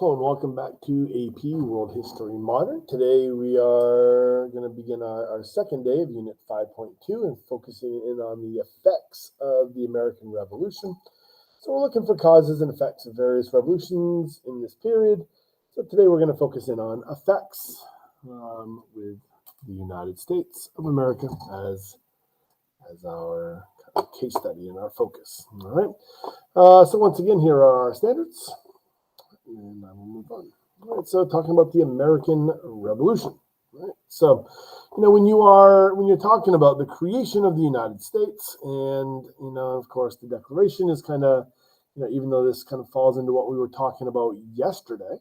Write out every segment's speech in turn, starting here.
Hello and welcome back to AP World History Modern. Today we are going to begin our second day of Unit 5.2 and focusing in on the effects of the American Revolution. So we're looking for causes and effects of various revolutions in this period. So today we're going to focus in on effects with the United States of America as our case study and our focus. All right. So once again, here are our standards. And I will move on. All right, so talking about the American Revolution. Right. So, when you're talking about the creation of the United States, and of course, the Declaration is kind of, even though this kind of falls into what we were talking about yesterday,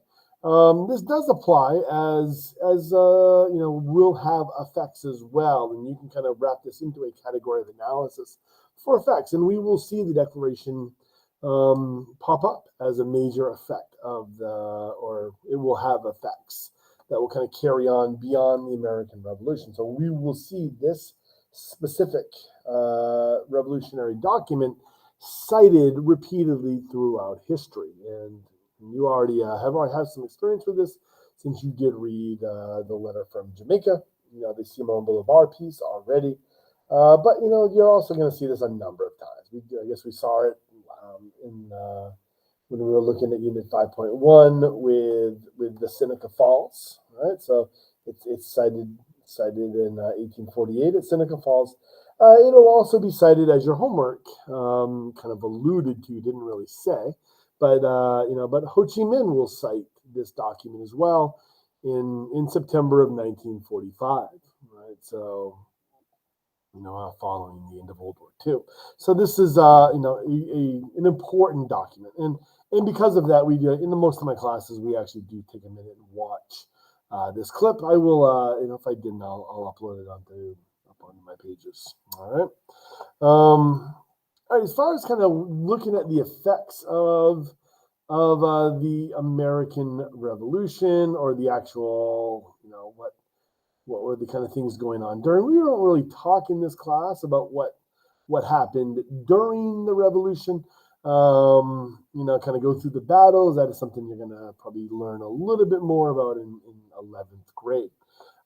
this does apply as will have effects as well, and you can kind of wrap this into a category of analysis for effects, and we will see the Declaration pop up as a major effect of or it will have effects that will kind of carry on beyond the American Revolution. So we will see this specific revolutionary document cited repeatedly throughout history. And you already have some experience with this since you did read the letter from Jamaica, the Simon Bolivar piece already. But, you're also going to see this a number of times. I guess we saw it when we were looking at Unit 5.1 with the Seneca Falls, right? So it's cited in 1848 at Seneca Falls. It'll also be cited as your homework, kind of alluded to, didn't really say, but Ho Chi Minh will cite this document as well in September of 1945, right? So. Following the end of World War II. So this is, an important document. And because of that, we do, in the most of my classes, we actually do take a minute and watch this clip. I will, if I didn't, I'll upload it up on my pages. All right. All right. As far as kind of looking at the effects of the American Revolution, or the actual, what were the kind of things going on during. We don't really talk in this class about what happened during the revolution. Kind of go through the battles. That is something you're going to probably learn a little bit more about in 11th grade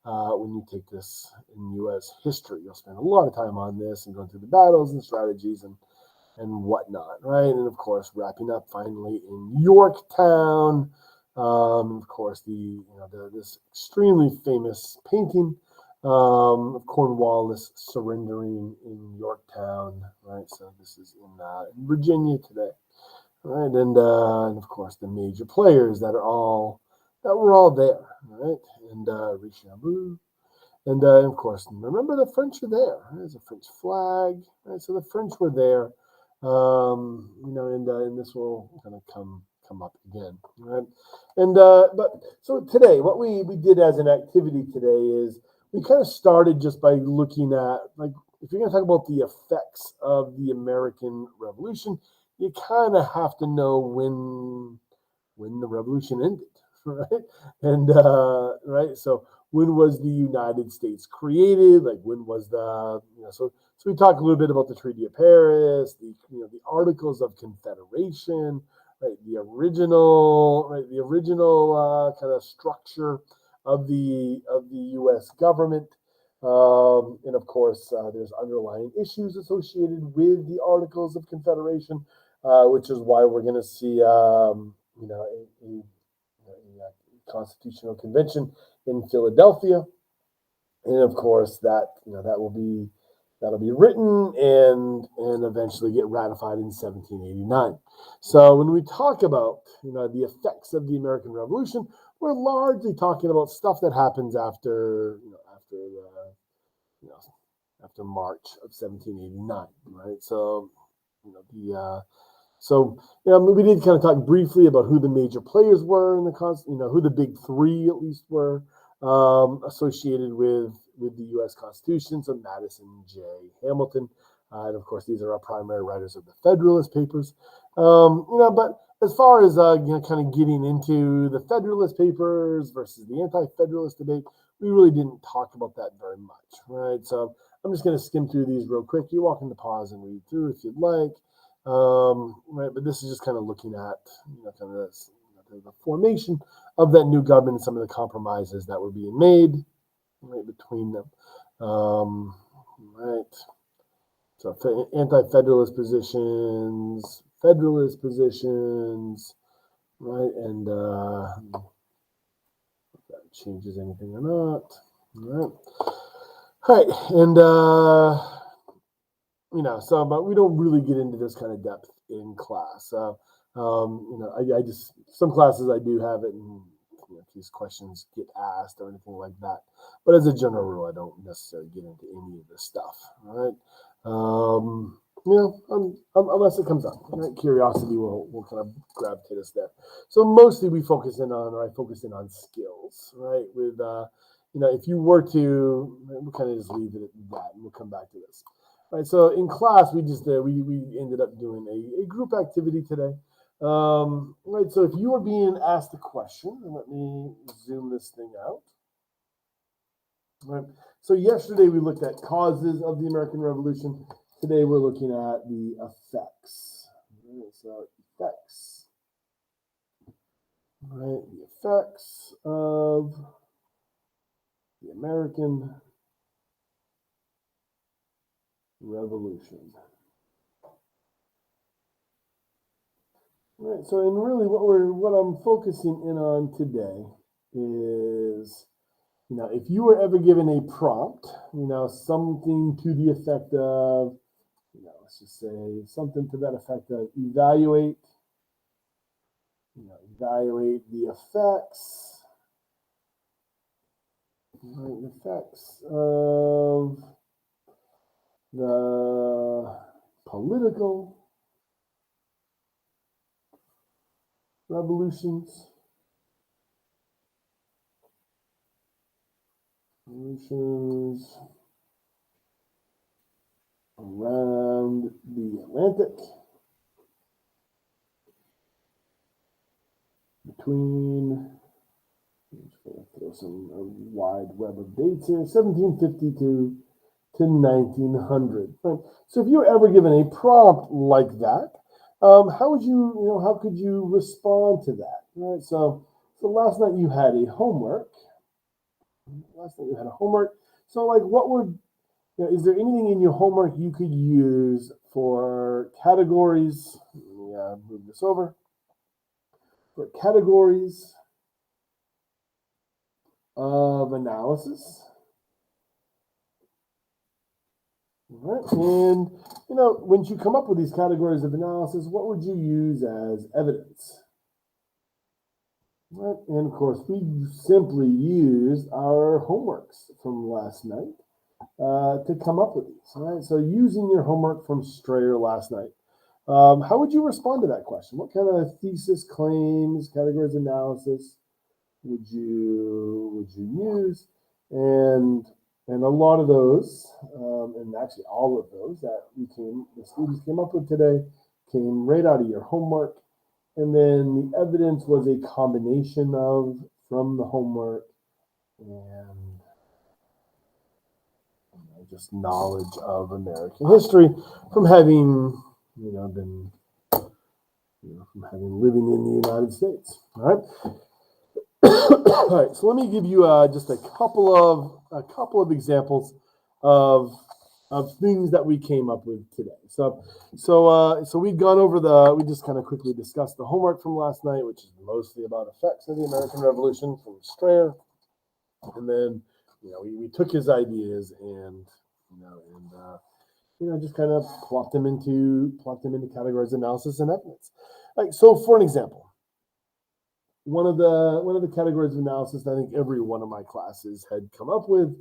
when you take this in U.S. history. You'll spend a lot of time on this and going through the battles and strategies and whatnot, right? And of course, wrapping up finally in Yorktown. Of course, this extremely famous painting of Cornwallis surrendering in Yorktown, right? So this is in Virginia today, right? And of course, the major players that were all there, right? And Richelieu, and of course, remember the French are there. Right? There's a French flag, right? So the French were there, and this will kind of come up again, right? And but so today, what we did as an activity today is we kind of started just by looking at, like, if you're going to talk about the effects of the American Revolution, you kind of have to know when the revolution ended, right? And right, so when was the United States created? Like, when was the so we talked a little bit about the Treaty of Paris, the Articles of Confederation. Right, the original kind of structure of the U.S. government, and of course, there's underlying issues associated with the Articles of Confederation, which is why we're going to see, a constitutional convention in Philadelphia, and of course that'll be written and eventually get ratified in 1789. So when we talk about the effects of the American Revolution, we're largely talking about stuff that happens after March of 1789, right? So we did kind of talk briefly about who the major players were in the who the big three at least were associated with the U.S. Constitution. So Madison, J. Hamilton, and of course these are our primary writers of the Federalist Papers. But as far as kind of getting into the Federalist Papers versus the Anti-Federalist debate, we really didn't talk about that very much, right? So I'm just going to skim through these real quick. You're welcome to pause and read through if you'd like, right? But this is just kind of looking at kind of this the formation of that new government and some of the compromises that were being made right between them. Right. So anti-federalist positions, federalist positions, right? And if that changes anything or not. All right. And but we don't really get into this kind of depth in class. I just, some classes I do have it, and these questions get asked or anything like that. But as a general rule, I don't necessarily get into any of this stuff. All right. Unless it comes up, right? Curiosity will kind of gravitate us there. So mostly I focus in on skills, right? With if you were to, we'll kind of just leave it at that, and we'll come back to this. Right, so in class, we ended up doing a group activity today. Right, so if you are being asked a question, and let me zoom this thing out. Right, so yesterday we looked at causes of the American Revolution. Today we're looking at the effects. Right, so effects. Right, the effects of the American Revolution. Right, so and really what I'm focusing in on today is, if you were ever given a prompt, something to the effect of, let's just say something to that effect of evaluate the effects, right, the effects of the political revolutions around the Atlantic between, throw a wide web of dates here, 1752 to 1900. Right? So if you were ever given a prompt like that, how could you respond to that? Right? So last night you had a homework. So what would, is there anything in your homework you could use for categories? Let me move this over. For categories of analysis. Right? And, once you come up with these categories of analysis, what would you use as evidence? Right? And of course, we simply used our homeworks from last night to come up with these. Right? So using your homework from Strayer last night, how would you respond to that question? What kind of thesis, claims, categories of analysis would you use? And a lot of those, and actually all of those that the students came up with today, came right out of your homework. And then the evidence was a combination of from the homework and just knowledge of American history from having, been, from having living in the United States. All right. All right, so let me give you just a couple of examples of things that we came up with today. So we've gone over we just kind of quickly discussed the homework from last night, which is mostly about effects of the American Revolution from Strayer, and then we took his ideas and just kind of plopped them into categories of analysis and evidence. Like, so for an example. One of the categories of analysis that I think every one of my classes had come up with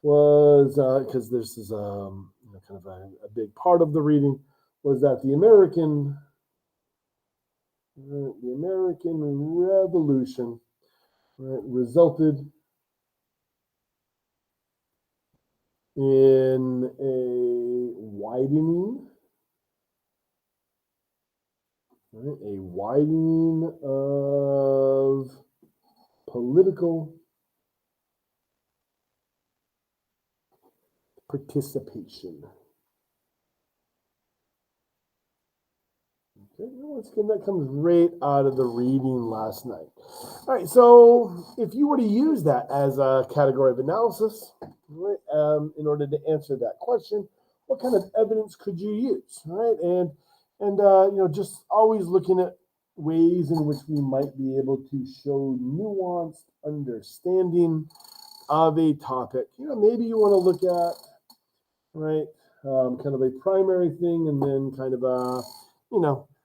was, because this is kind of a big part of the reading, was that the American Revolution, right, resulted in a widening of political participation. Okay, once again, that comes right out of the reading last night. All right, so if you were to use that as a category of analysis, right, in order to answer that question, what kind of evidence could you use, right? And just always looking at ways in which we might be able to show nuanced understanding of a topic. Maybe you want to look at, right, kind of a primary thing, and then kind of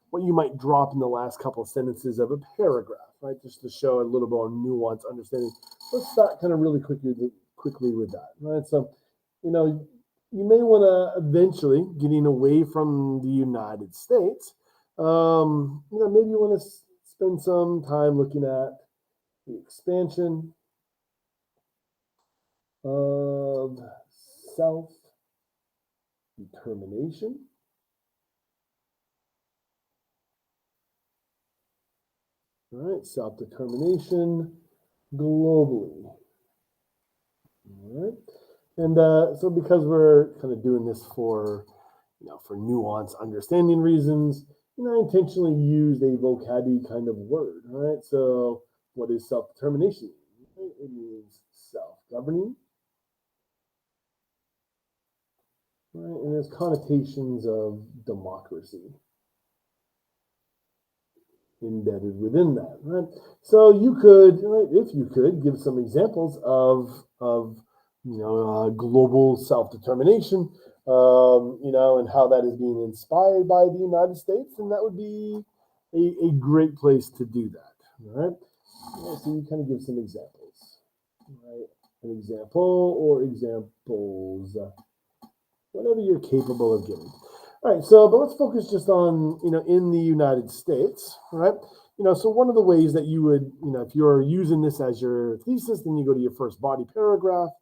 what you might drop in the last couple of sentences of a paragraph, right, just to show a little more nuanced understanding. Let's start kind of really quickly with that, right? So, you may want to eventually, getting away from the United States, maybe you want to spend some time looking at the expansion of self-determination, all right, self-determination globally, all right? And so because we're kind of doing this for nuance understanding reasons, I intentionally used a vocabulary kind of word, all right? So what is self-determination? It means self-governing, right? And there's connotations of democracy embedded within that, right? So you could, right, if you could, give some examples of global self-determination, and how that is being inspired by the United States, and that would be a great place to do that, all right? So you kind of give some examples, right? An example or examples, whatever you're capable of giving. All right, so, but let's focus just on, in the United States, right? So one of the ways that you would, if you're using this as your thesis, then you go to your first body paragraph,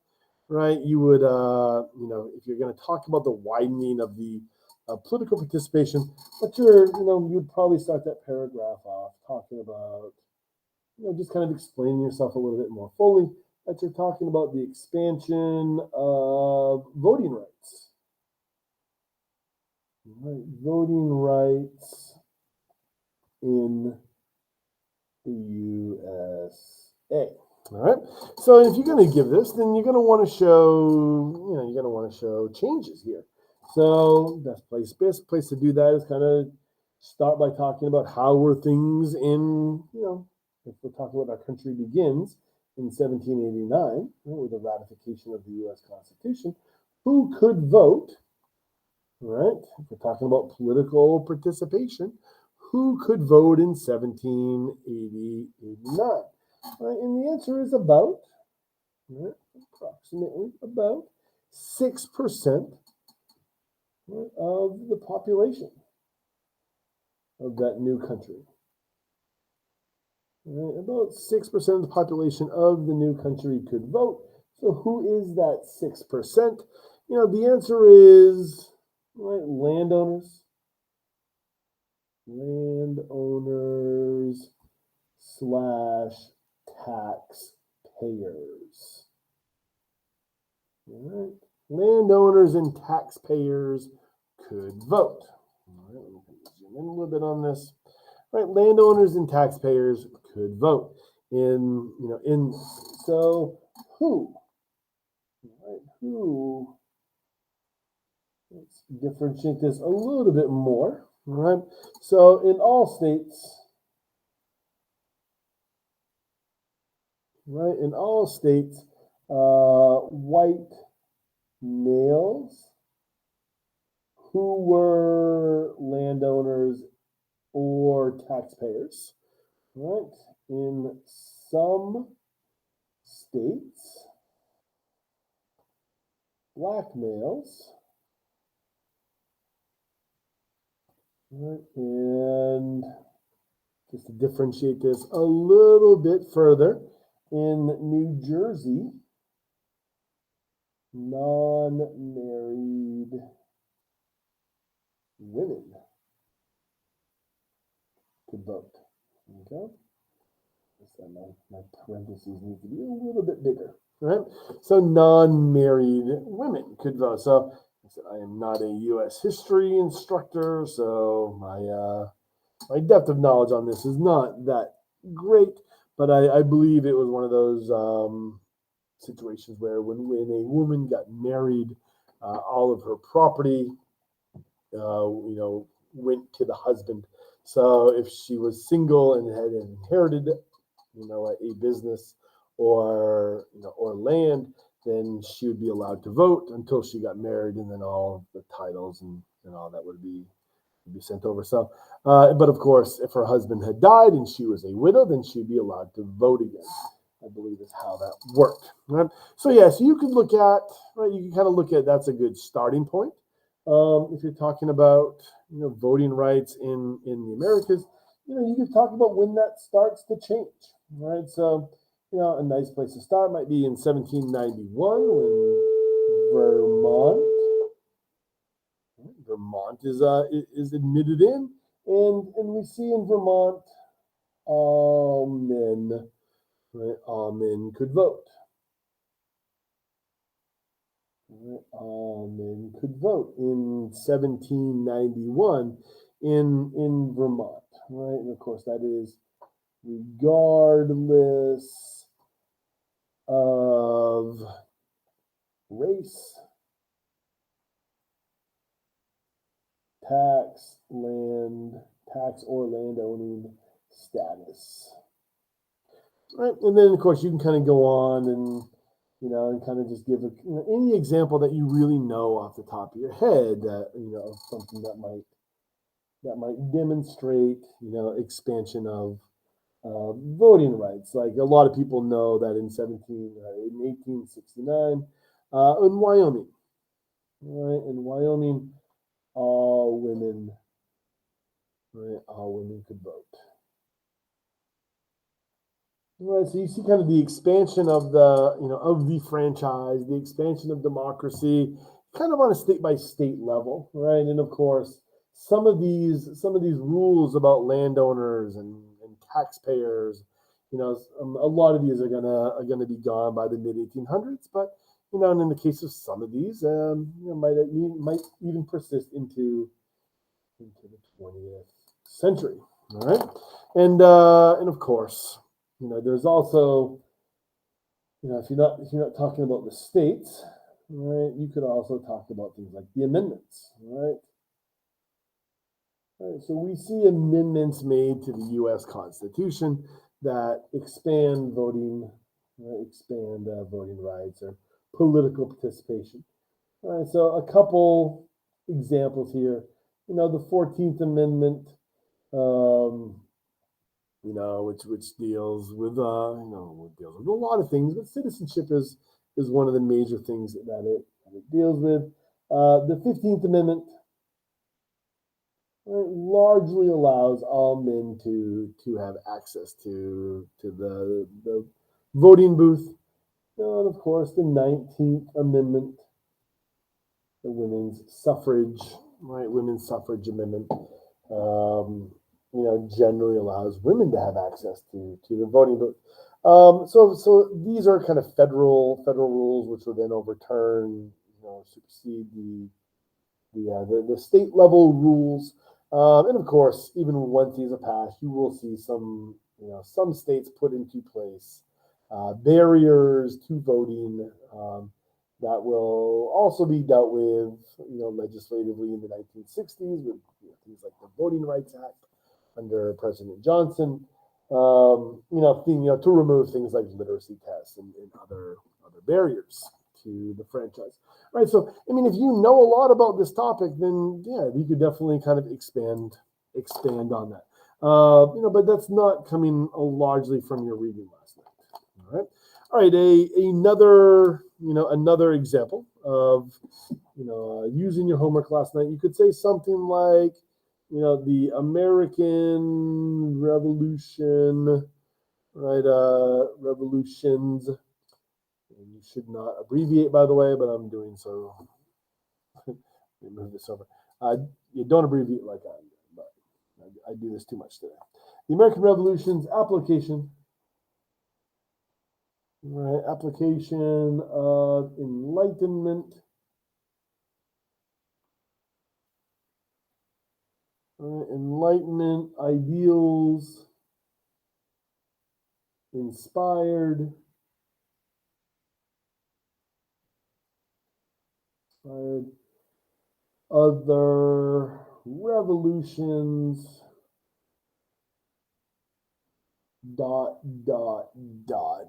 right? You would, if you're going to talk about the widening of the political participation, but you'd probably start that paragraph off talking about, just kind of explaining yourself a little bit more fully, that you're talking about the expansion of voting rights. Right, voting rights in the USA. All right. So if you're going to give this, then you're going to want to show, changes here. So best place to do that is kind of start by talking about how were things in, if we're talking about our country begins in 1789, with the ratification of the U.S. Constitution, who could vote? Right? If we're talking about political participation, who could vote in 1789? Right? And the answer is about, right, approximately about 6%, right, of the population of that new country. Right? About 6% of the population of the new country could vote. So who is that 6%? The answer is, right, landowners / taxpayers. All right. Landowners and taxpayers could vote. All right, let me zoom in a little bit on this. All right, landowners and taxpayers could vote. So who? All right, who? Let's differentiate this a little bit more. All right. So in all states, right, white males who were landowners or taxpayers, right? In some states, black males, right? And just to differentiate this a little bit further, in New Jersey, non-married women could vote. Okay? So my parentheses need to be a little bit bigger, right? So non-married women could vote. So I said I am not a U.S. history instructor, so my My depth of knowledge on this is not that great, but I believe it was one of those situations where when a woman got married, all of her property, went to the husband. So if she was single and had inherited, a business or land, then she would be allowed to vote until she got married, and then all the titles and all that would be sent over. So, but of course, if her husband had died and she was a widow, then she'd be allowed to vote again. I believe is how that worked. Right? So yeah, so you can look at, right, you can kind of look at, that's a good starting point. If you're talking about, voting rights in the Americas, you can talk about when that starts to change, right? So, a nice place to start might be in 1791 when Vermont is admitted in, and we see in Vermont all men, right, all men could vote. All men could vote in 1791 in Vermont, right? And of course, that is regardless of race, tax or land owning status. Right, and then of course you can kind of go on and and kind of just give any example that you really know off the top of your head that something that might demonstrate expansion of voting rights. Like a lot of people know that in 1869 in Wyoming, right? In Wyoming, all women, right? All women could vote. Right, so you see kind of the expansion of the franchise, the expansion of democracy, kind of on a state by state level, right? And of course, some of these rules about landowners and taxpayers, a lot of these are gonna be gone by the mid 1800s, but and in the case of some of these, might even persist into the 20th century. All right, and of course. There's also, if you're not talking about the states, right, you could also talk about things like the amendments, right? All right, so we see amendments made to the U.S. Constitution that expand voting, voting rights or political participation. All right, so a couple examples here. The 14th Amendment. Which deals with deals with a lot of things, but citizenship is one of the major things that it deals with. The 15th Amendment largely allows all men to have access to the voting booth. And of course, the 19th Amendment, the women's suffrage, right? Women's suffrage amendment. Generally allows women to have access to the voting booth. So these are kind of federal rules, which will then overturn, supersede the state level rules. And of course, even once these are passed, you will see some states put into place barriers to voting that will also be dealt with, legislatively in the 1960s with things like the Voting Rights Act under President Johnson, to remove things like literacy tests and other barriers to the franchise. Right. So, if you know a lot about this topic, then yeah, you could definitely kind of expand on that. But that's not coming largely from your reading last night. All right. All right. Another example of using your homework last night. You could say something like, the American Revolution, right? Revolutions. And you should not abbreviate, by the way, but I'm doing so. Let me move this over. You don't abbreviate like I do, but I do this too much today. The American Revolution's application, right? Application of Enlightenment. Enlightenment ideals inspired other revolutions,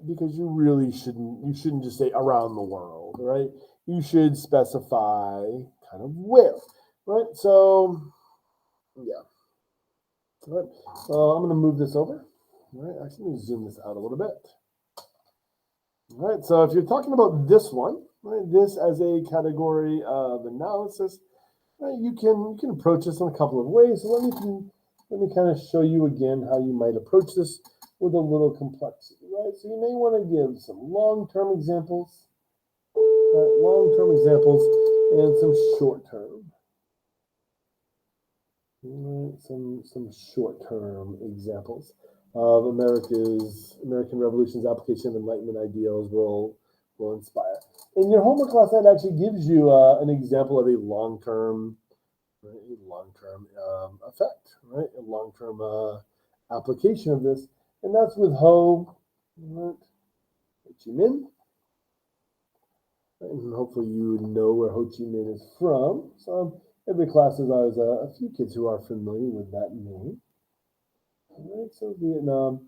because you shouldn't just say around the world, right? You should specify kind of where, right? So, yeah. All right. I'm going to move this over. All right. Actually, let me zoom this out a little bit. All right. So, if you're talking about this one, right, this as a category of analysis, right, you can approach this in a couple of ways. So let me kind of show you again how you might approach this with a little complexity, right? So you may want to give some long-term examples, and some short-term. Some short-term examples of American Revolution's application of Enlightenment ideals will inspire. In your homework class, that actually gives you an example of a long-term effect, right? A long-term application of this, and that's with Ho Chi Minh. And hopefully you know where Ho Chi Minh is from. So every class has always a few kids who are familiar with that name. All right, so Vietnam,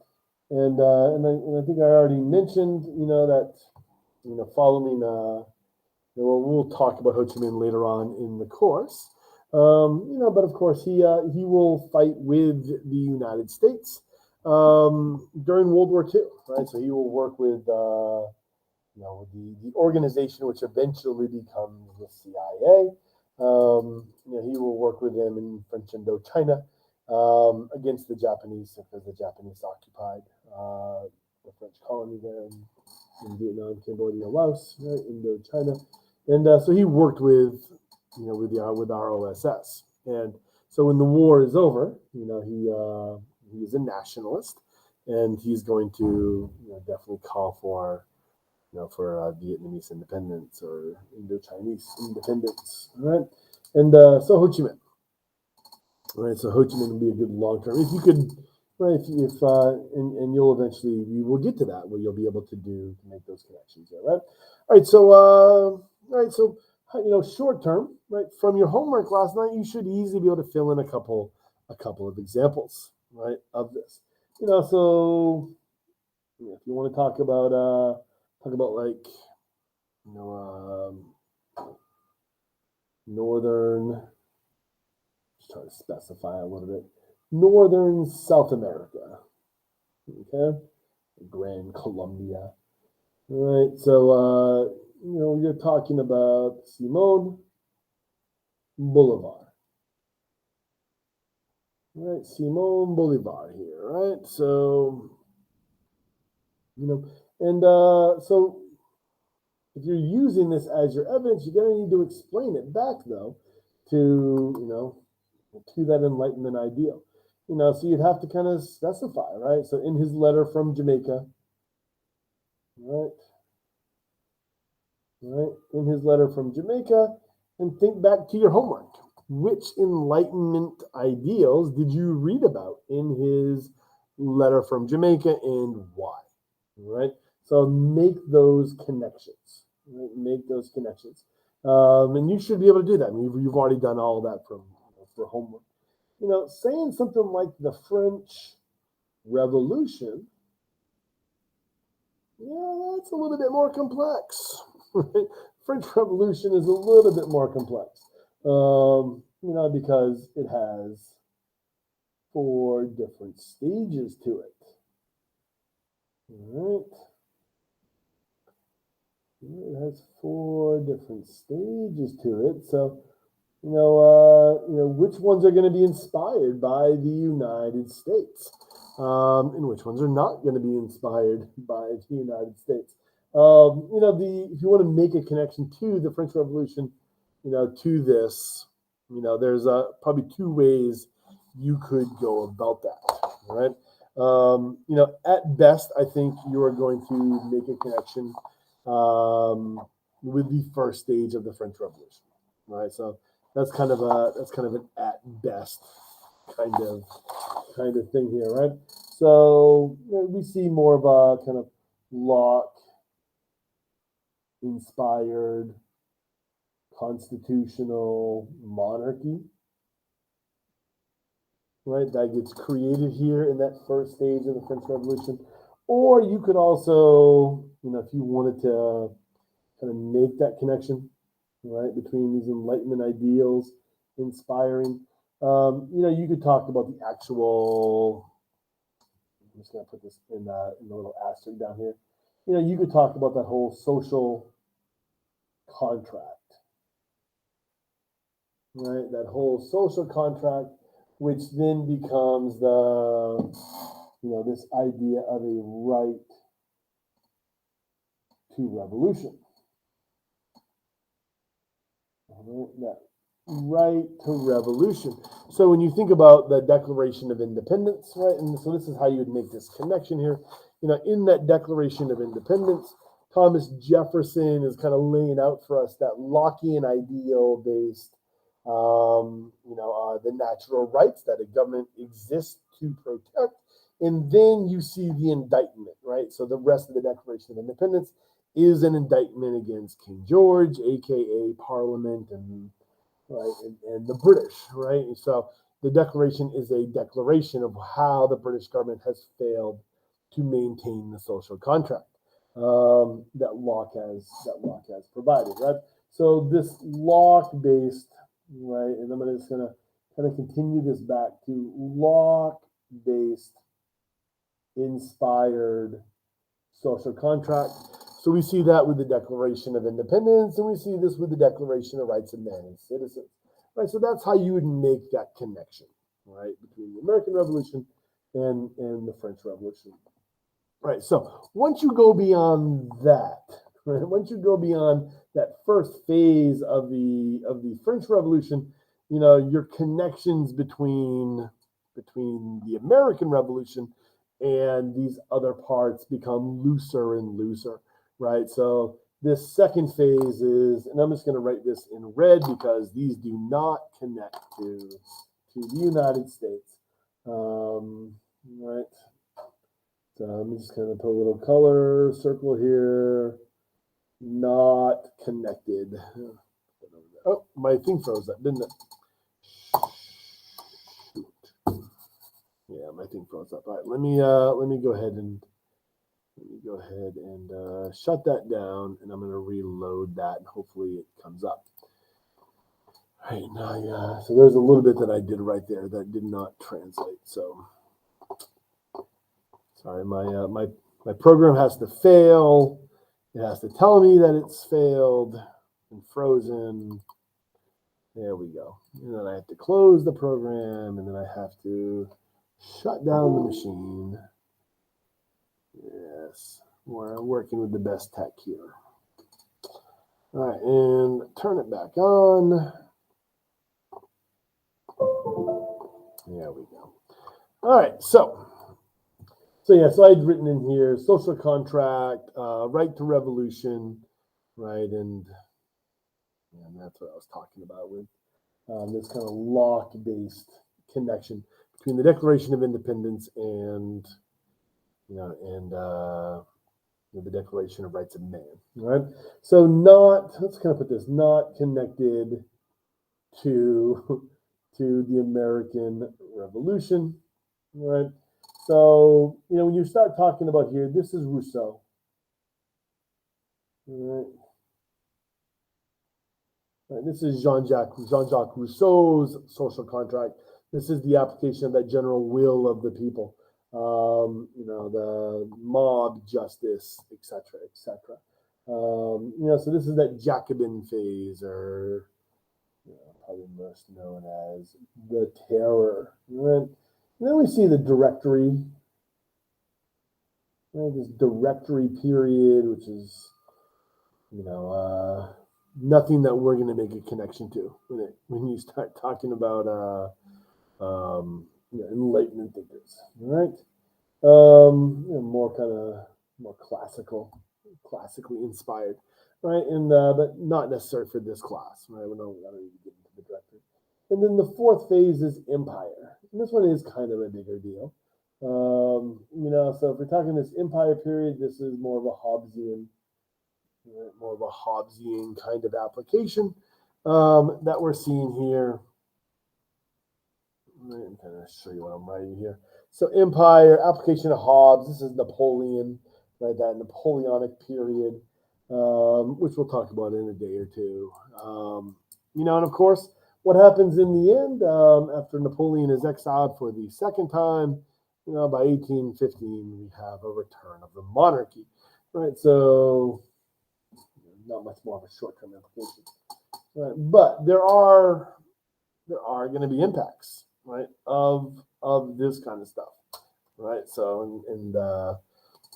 and I think I already mentioned, that, following, we'll talk about Ho Chi Minh later on in the course. But of course he will fight with the United States during World War II, right? So he will work with the organization which eventually becomes the CIA. He will work with them in French Indochina against the Japanese, because the Japanese occupied the French colony there in Vietnam, Cambodia, Laos, right, Indochina, and so he worked with our OSS, and so when the war is over, he is a nationalist, and he's going to definitely call for Vietnamese independence or Indo-Chinese independence, right? And so Ho Chi Minh, right? So Ho Chi Minh would be a good long term. If you could, right? And you'll eventually, you will get to that where you'll be able to make those connections there, right? All right. So, short term, right? From your homework last night, you should easily be able to fill in a couple of examples, right, of this. So if you want to talk about like, northern, just try to specify a little bit, northern South America, okay, Grand Colombia, all right? So you're talking about Simón Bolivar, right? Simón Bolivar here, right? So and so if you're using this as your evidence, you're going to need to explain it back, though, to that Enlightenment ideal. So you'd have to kind of specify, right? So in his letter from Jamaica, right? In his letter from Jamaica, and think back to your homework. Which Enlightenment ideals did you read about in his letter from Jamaica, and why? Right? So make those connections. Right? Make those connections. And you should be able to do that. I mean, you've already done all that for homework. Saying something like the French Revolution, that's a little bit more complex. Right? French Revolution is a little bit more complex, because it has 4 different stages to it. All right. It has 4 different stages to it. So, which ones are going to be inspired by the United States, and which ones are not going to be inspired by the United States. If you want to make a connection to the French Revolution, to this, there's probably 2 ways you could go about that, right? At best, I think you are going to make a connection with the first stage of the French Revolution, right? So that's kind of an at best kind of thing here, right? So we see more of a kind of Locke inspired constitutional monarchy, right? That gets created here in that first stage of the French Revolution. Or you could also, if you wanted to kind of make that connection, right, between these Enlightenment ideals inspiring, you could talk about the actual. I'm just going to put this in the little asterisk down here. You could talk about that whole social contract, right? That whole social contract, which then becomes this idea of a right to revolution. That right to revolution. So when you think about the Declaration of Independence, right, and so this is how you would make this connection here. In that Declaration of Independence, Thomas Jefferson is kind of laying out for us that Lockean ideal based, the natural rights that a government exists to protect. And then you see the indictment, right? So the rest of the Declaration of Independence is an indictment against King George, aka Parliament, and the British, right? And so the Declaration is a declaration of how the British government has failed to maintain the social contract that Locke has provided, right? So this Locke-based, right, and I'm just gonna kind of continue this back to Locke-based inspired social contract. So we see that with the Declaration of Independence, and we see this with the Declaration of Rights of Man and Citizens. Right, so that's how you would make that connection, right, between the American Revolution and the French Revolution. Right, so once you go beyond that, right, once you go beyond that first phase of the French Revolution, your connections between the American Revolution and these other parts become looser and looser, right? So this second phase is, and I'm just going to write this in red because these do not connect to the United States, right? So I'm just going to put a little color circle here, not connected. Oh, my thing froze up, didn't it? Yeah, my thing froze up. All right, let me go ahead and shut that down, and I'm going to reload that, and hopefully it comes up. All right, now, so there's a little bit that I did right there that did not translate. So sorry, my program has to fail. It has to tell me that it's failed and frozen. There we go. And then I have to close the program, and then I have to shut down the machine. Yes, we're working with the best tech here. All right, and turn it back on. There we go. All right, so I'd written in here social contract, right to revolution, right, and that's what I was talking about with this kind of Locke-based connection between the Declaration of Independence and the Declaration of Rights of Man, right? So let's kind of put this, not connected to the American Revolution, right? So, when you start talking about here, this is Rousseau, right? This is Jean-Jacques Rousseau's social contract. This is the application of that general will of the people, the mob justice, etc., etc. So this is that Jacobin phase, or probably most known as the Terror. And then we see the Directory, this Directory period, which is, nothing that we're going to make a connection to when you start talking about Enlightenment thinkers, right? More classically inspired, right? And but not necessary for this class, right? We don't even get into the Directory. And then the fourth phase is Empire. And this one is kind of a bigger deal. So if we're talking this empire period, this is more of a Hobbesian kind of application that we're seeing here. I'm kind of show you what I'm writing here. So empire, application of Hobbes. This is Napoleon, right? That Napoleonic period, which we'll talk about in a day or two. And of course, what happens in the end after Napoleon is exiled for the second time? By 1815, we have a return of the monarchy, right? So not much more of a short-term application, right? But there are going to be impacts, right, of this kind of stuff, right? So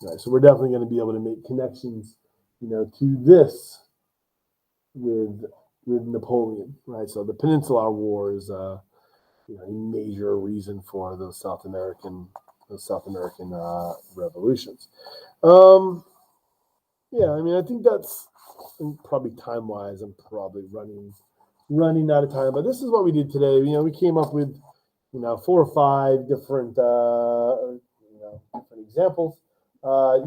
right, so we're definitely going to be able to make connections, to this with Napoleon, right? So the Peninsular War is a major reason for those South American revolutions. I think that's probably time-wise. I'm probably running out of time, but this is what we did today. We came up with 4 or 5 different different examples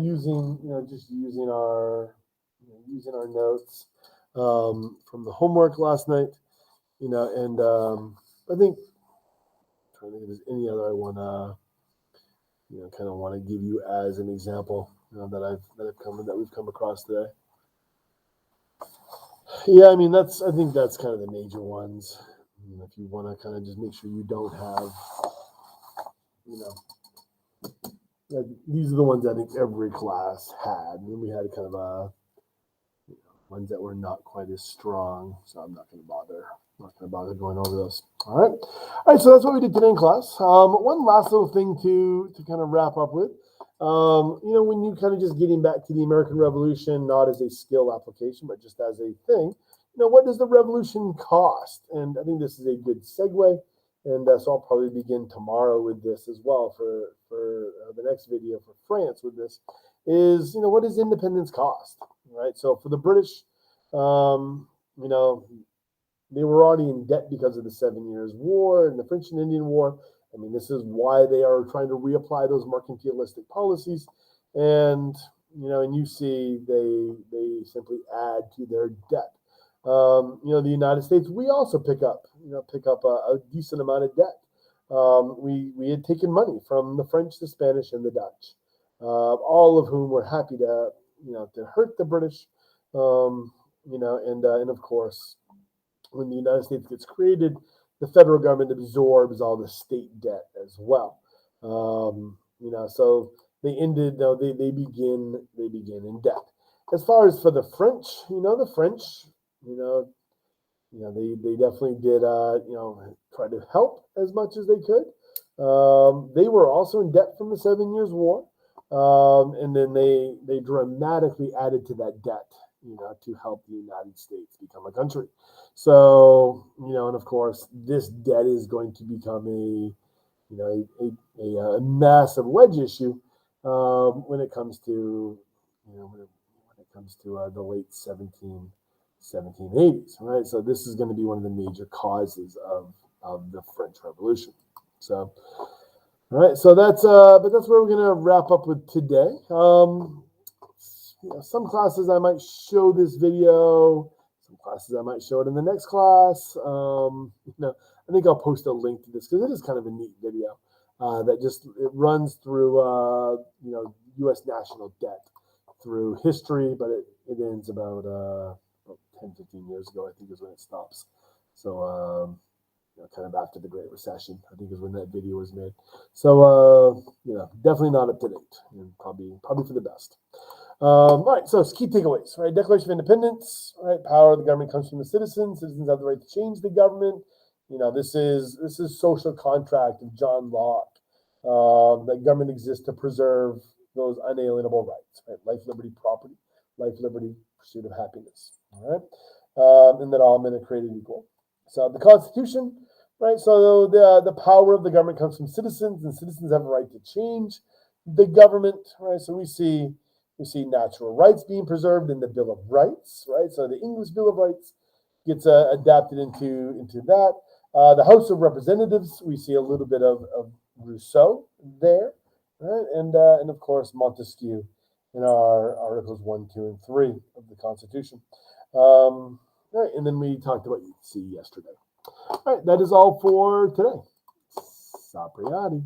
using our notes from the homework last night. And I think I'm trying to think if there's any other I want to kind of want to give you as an example that we've come across today. Yeah, I think that's kind of the major ones. If you want to kind of just make sure you don't have, these are the ones I think every class had. And we had kind of ones that were not quite as strong. So I'm not going to bother going over those. All right. So that's what we did today in class. One last little thing to kind of wrap up with. When you kind of just getting back to the American Revolution, not as a skill application, but just as a thing, what does the revolution cost? And I think this is a good segue. And so I'll probably begin tomorrow with this as well for the next video for France with this is, what does independence cost, right? So for the British, they were already in debt because of the 7 Years' War and the French and Indian War. This is why they are trying to reapply those mercantilistic policies. And, and you see they simply add to their debt. The United States, we also pick up a decent amount of debt. We had taken money from the French, the Spanish, and the Dutch, all of whom were happy to hurt the British, and of course, when the United States gets created, the federal government absorbs all the state debt as well. So they begin in debt. As far as for the French, the French, they definitely did, try to help as much as they could. They were also in debt from the 7 Years' War. And then they dramatically added to that debt, to help the United States become a country. So, and of course, this debt is going to become a massive wedge issue when it comes to, the late 1780s, right? So this is going to be one of the major causes of the French Revolution. So, all right, so that's where we're going to wrap up with today. Some classes I might show this video. Some classes I might show it in the next class. I think I'll post a link to this because it is kind of a neat video that it runs through U.S. national debt through history, but it ends about 10, 15 years ago, I think is when it stops. So, kind of after the Great Recession, I think is when that video was made. So, definitely not up to date and probably for the best. All right, so key takeaways, right? Declaration of Independence, right? Power of the government comes from the citizens. Citizens have the right to change the government. This is social contract of John Locke. That government exists to preserve those unalienable rights, right? Life, liberty, property, life, liberty, pursuit of happiness, all right? And that all men are created equal. So the Constitution, right? So the power of the government comes from citizens, and citizens have a right to change the government, right? So we see natural rights being preserved in the Bill of Rights, right? So the English Bill of Rights gets adapted into that. The House of Representatives, we see a little bit of Rousseau there, right? And of course Montesquieu in our Articles 1, 2, and 3 of the Constitution. Right, and then we talked about UC yesterday. All right, that is all for today. Sapriati.